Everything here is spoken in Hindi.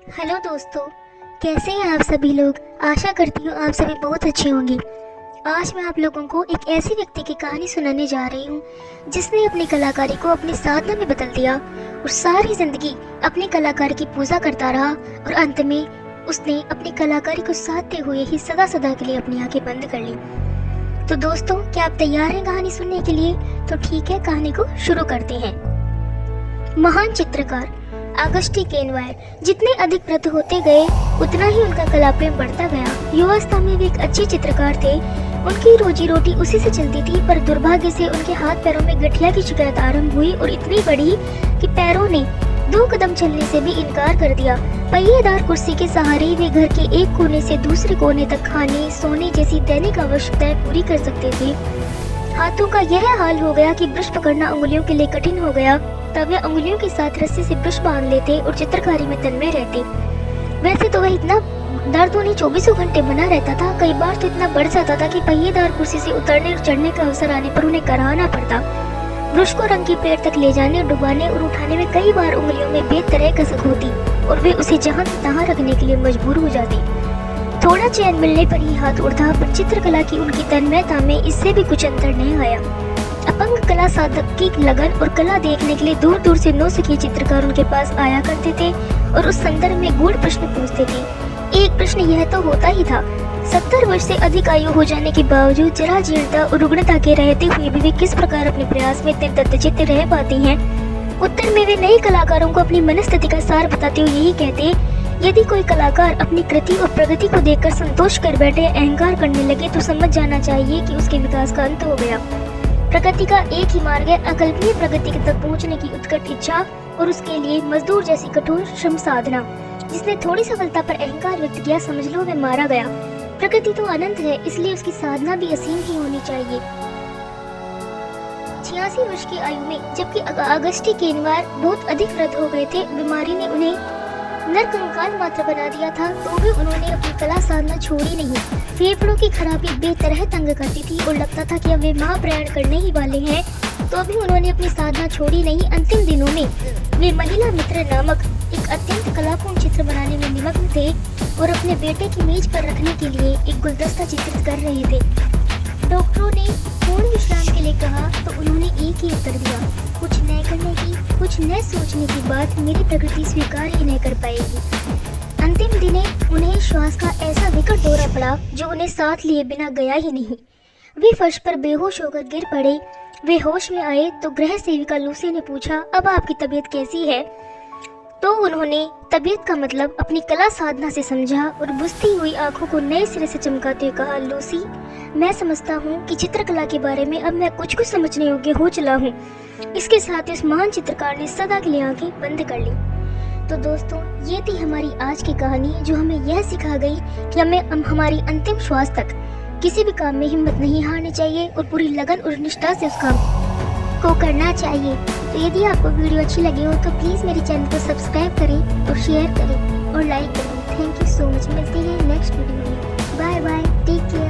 हेलो दोस्तों, कैसे हैं आप सभी लोग। आशा करती हूँ आप सभी बहुत अच्छे होंगे। आज मैं आप लोगों को एक ऐसे व्यक्ति की कहानी सुनाने जा रही हूँ जिसने अपनी कलाकारी को अपनी साधना में बदल दिया और सारी जिंदगी अपनी कलाकारी की पूजा करता रहा और अंत में उसने अपनी कलाकारी को साधते हुए ही सदा सदा के लिए अपनी आंखें बंद कर ली। तो दोस्तों, क्या आप तैयार हैं कहानी सुनने के लिए? तो ठीक है, कहानी को शुरू करते हैं। महान चित्रकार ऑगस्टी केनवायर जितने अधिक वृद्ध होते गए उतना ही उनका कला प्रेम बढ़ता गया। युवावस्था में वे एक अच्छे चित्रकार थे। उनकी रोजी रोटी उसी से चलती थी, पर दुर्भाग्य से उनके हाथ पैरों में गठिया की शिकायत आरंभ हुई और इतनी बड़ी कि पैरों ने 2 कदम चलने से भी इनकार कर दिया। पहिएदार कुर्सी के सहारे वे घर के एक कोने से दूसरे कोने तक खाने सोने जैसी दैनिक आवश्यकताएं पूरी कर सकते थे। हाथों का यह हाल हो गया कि ब्रश पकड़ना उंगलियों के लिए कठिन हो गया। तब वे उंगलियों के साथ रस्सी से ब्रश बांध लेते और चित्रकारी में तन्मय रहते। वैसे तो वह इतना दर्द उन्हें 24 घंटे बना रहता था। कई बार तो इतना बढ़ जाता था कि पहिएदार कुर्सी से उतरने और चढ़ने का अवसर आने पर उन्हें कराहना पड़ता। ब्रश को रंग की पेड़ तक ले जाने, डुबाने और उठाने में कई बार उंगलियों में बेतरह कसक होती और वे उसे जहां तहां रखने के लिए मजबूर हो जाते। थोड़ा चैन मिलने पर ही हाथ उड़ता, पर चित्रकला की उनकी तन्मयता में इससे भी कुछ अंतर नहीं आया। अपंग कला साधक की लगन और कला देखने के लिए दूर दूर से नौसिखिए चित्रकार उनके पास आया करते थे और उस संदर्भ में गूढ़ प्रश्न पूछते थे। एक प्रश्न यह तो होता ही था, 70 वर्ष से अधिक आयु हो जाने के बावजूद जरा जीर्णता और रुग्णता के रहते हुए भी वे किस प्रकार अपने प्रयास में इतने तत्चित्त रह पाते हैं। उत्तर में वे नए कलाकारों को अपनी मनस्थिति का सार बताते हुए यही कहते, यदि कोई कलाकार अपनी कृति और प्रगति को देखकर संतोष कर बैठे, अहंकार करने लगे, तो समझ जाना चाहिए कि उसके विकास का अंत हो गया। प्रगति का एक ही मार्ग है, अकल्पनीय प्रगति तक पहुंचने की उत्कट इच्छा और उसके लिए मजदूर जैसी कठोर श्रम साधना। जिसने थोड़ी सफलता पर अहंकार व्यक्त किया, समझ लो वह मारा गया। प्रगति तो अनंत है, इसलिए उसकी साधना भी असीम ही होनी चाहिए। 86 वर्ष की आयु में जबकि ऑगस्टी केनवायर बहुत अधिक वृद्ध हो गए थे, बीमारी ने उन्हें नरकंकाल मात्र बना दिया था, तो भी उन्होंने अपनी कला साधना छोड़ी नहीं। फेफड़ों की खराबी बेतरह तंग करती थी और लगता था कि अब वे महाप्रयाण करने ही वाले हैं, तो भी उन्होंने अपनी साधना छोड़ी नहीं। अंतिम दिनों में वे महिला मित्र नामक एक अत्यंत कलापूर्ण चित्र बनाने में निमग्न थे और अपने बेटे की मेज पर रखने के लिए एक गुलदस्ता चित्रित कर रहे थे। डॉक्टरों ने पूर्ण विश्राम के लिए कहा तो उन्होंने एक ही उत्तर दिया, कुछ न करने की, कुछ न सोचने की बात मेरी प्रकृति स्वीकार ही नहीं कर पाएगी। अंतिम दिने उन्हें श्वास का ऐसा विकट दौरा पड़ा जो उन्हें साथ लिए बिना गया ही नहीं। वे फर्श पर बेहोश होकर गिर पड़े। वे होश में आए तो गृह सेविका लूसी ने पूछा, अब आपकी तबीयत कैसी है? तो उन्होंने तबीयत का मतलब अपनी कला साधना से समझा और बुझती हुई आंखों को नए सिरे से चमकाते हुए कहा, लूसी, मैं समझता हूँ कि चित्रकला के बारे में अब मैं कुछ समझने योग्य हो चला हूँ। इसके साथ उस महान चित्रकार ने सदा के लिए आंखें बंद कर ली। तो दोस्तों, ये थी हमारी आज की कहानी जो हमें यह सिखा गई कि हमें हमारी अंतिम श्वास तक किसी भी काम में हिम्मत नहीं हारनी चाहिए और पूरी लगन और निष्ठा से उस काम को करना चाहिए। तो यदि आपको वीडियो अच्छी लगी हो तो प्लीज़ मेरे चैनल को सब्सक्राइब करें और शेयर करें और लाइक करें। Thank you so much. मिलते हैं नेक्स्ट वीडियो में। Bye bye, take care.